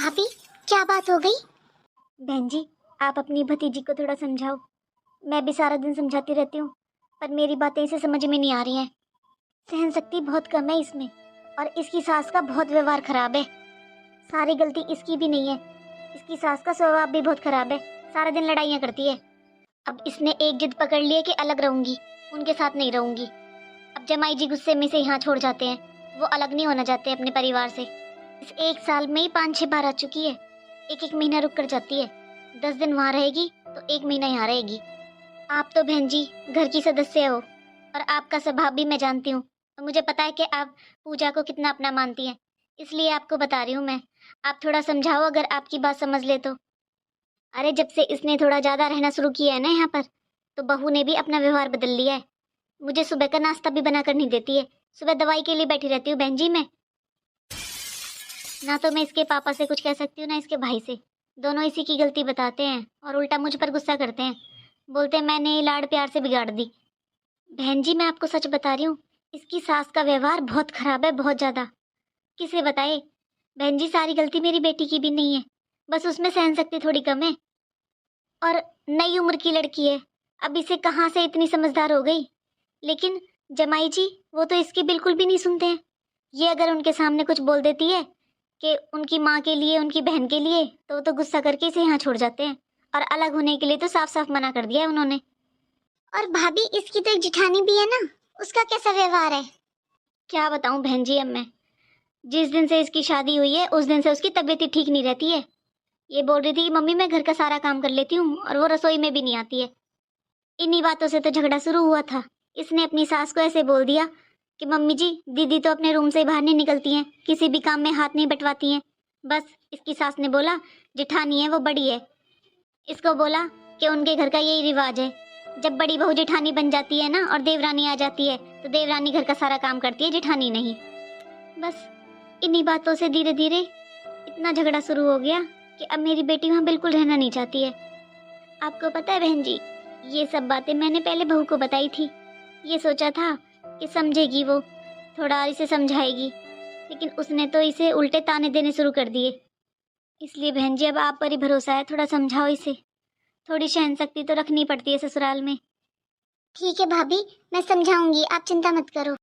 भाभी क्या बात हो गई? बहन जी, आप अपनी भतीजी को थोड़ा समझाओ। मैं भी सारा दिन समझाती रहती हूँ, पर मेरी बातें इसे समझ में नहीं आ रही हैं। सहन शक्ति बहुत कम है इसमें, और इसकी सास का बहुत व्यवहार खराब है। सारी गलती इसकी भी नहीं है, इसकी सास का स्वभाव भी बहुत खराब है। सारा दिन लड़ाइयाँ करती है। अब इसने एक जिद पकड़ ली है कि अलग रहूंगी, उनके साथ नहीं रहूंगी। अब जमाई जी गुस्से में से यहाँ छोड़ जाते हैं, वो अलग नहीं होना चाहते अपने परिवार से। इस एक साल में ही 5-6 बार आ चुकी है। एक एक महीना रुक कर जाती है। 10 दिन वहाँ रहेगी तो 1 महीना यहाँ रहेगी। आप तो बहन जी घर की सदस्य हो, और आपका स्वभाव भी मैं जानती हूँ। और मुझे पता है कि आप पूजा को कितना अपना मानती हैं, इसलिए आपको बता रही हूँ मैं। आप थोड़ा समझाओ, अगर आपकी बात समझ ले तो। अरे जब से इसने थोड़ा ज़्यादा रहना शुरू किया है ना यहाँ पर, तो बहू ने भी अपना व्यवहार बदल लिया है। मुझे सुबह का नाश्ता भी बना कर नहीं देती है। सुबह दवाई के लिए बैठी रहती हूँ बहन जी मैं। ना तो मैं इसके पापा से कुछ कह सकती हूँ, ना इसके भाई से। दोनों इसी की गलती बताते हैं और उल्टा मुझ पर गुस्सा करते हैं। बोलते हैं मैंने ये लाड़ प्यार से बिगाड़ दी। बहन जी मैं आपको सच बता रही हूँ, इसकी सास का व्यवहार बहुत खराब है, बहुत ज़्यादा। किसे बताए? बहन जी सारी गलती मेरी बेटी की भी नहीं है, बस उसमें सहन शक्ति थोड़ी कम है। और नई उम्र की लड़की है, अब इसे कहाँ से इतनी समझदार हो गई। लेकिन जमाई जी वो तो इसकी बिल्कुल भी नहीं सुनते हैं। ये अगर उनके सामने कुछ बोल देती है कि उनकी माँ के लिए, उनकी बहन के लिए, तो वो तो गुस्सा करके इसे यहाँ छोड़ जाते हैं। और अलग होने के लिए तो साफ साफ मना कर दिया है उन्होंने। और भाभी इसकी तो एक जिठानी भी है ना, उसका कैसा व्यवहार है? क्या बताऊं बहन जी, अब मैं जिस दिन से इसकी शादी हुई है उस दिन से उसकी तबीयत ही ठीक नहीं रहती है। ये बोल रही थी कि मम्मी मैं घर का सारा काम कर लेती हूँ, और वो रसोई में भी नहीं आती है। इन्हीं बातों से तो झगड़ा शुरू हुआ था। इसने अपनी सास को ऐसे बोल दिया कि मम्मी जी दीदी तो अपने रूम से बाहर नहीं निकलती हैं, किसी भी काम में हाथ नहीं बटवाती हैं। बस इसकी सास ने बोला जिठानी है वो बड़ी है। इसको बोला कि उनके घर का यही रिवाज है, जब बड़ी बहू जेठानी बन जाती है ना और देवरानी आ जाती है, तो देवरानी घर का सारा काम करती है, जेठानी नहीं। बस इन्हीं बातों से धीरे धीरे इतना झगड़ा शुरू हो गया कि अब मेरी बेटी वहाँ बिल्कुल रहना नहीं चाहती है। आपको पता है बहन जी, ये सब बातें मैंने पहले बहू को बताई थी। ये सोचा था कि समझेगी वो, थोड़ा इसे समझाएगी, लेकिन उसने तो इसे उल्टे ताने देने शुरू कर दिए। इसलिए बहन जी अब आप पर ही भरोसा है, थोड़ा समझाओ इसे। थोड़ी सहन शक्ति तो रखनी पड़ती है ससुराल में। ठीक है भाभी, मैं समझाऊंगी, आप चिंता मत करो।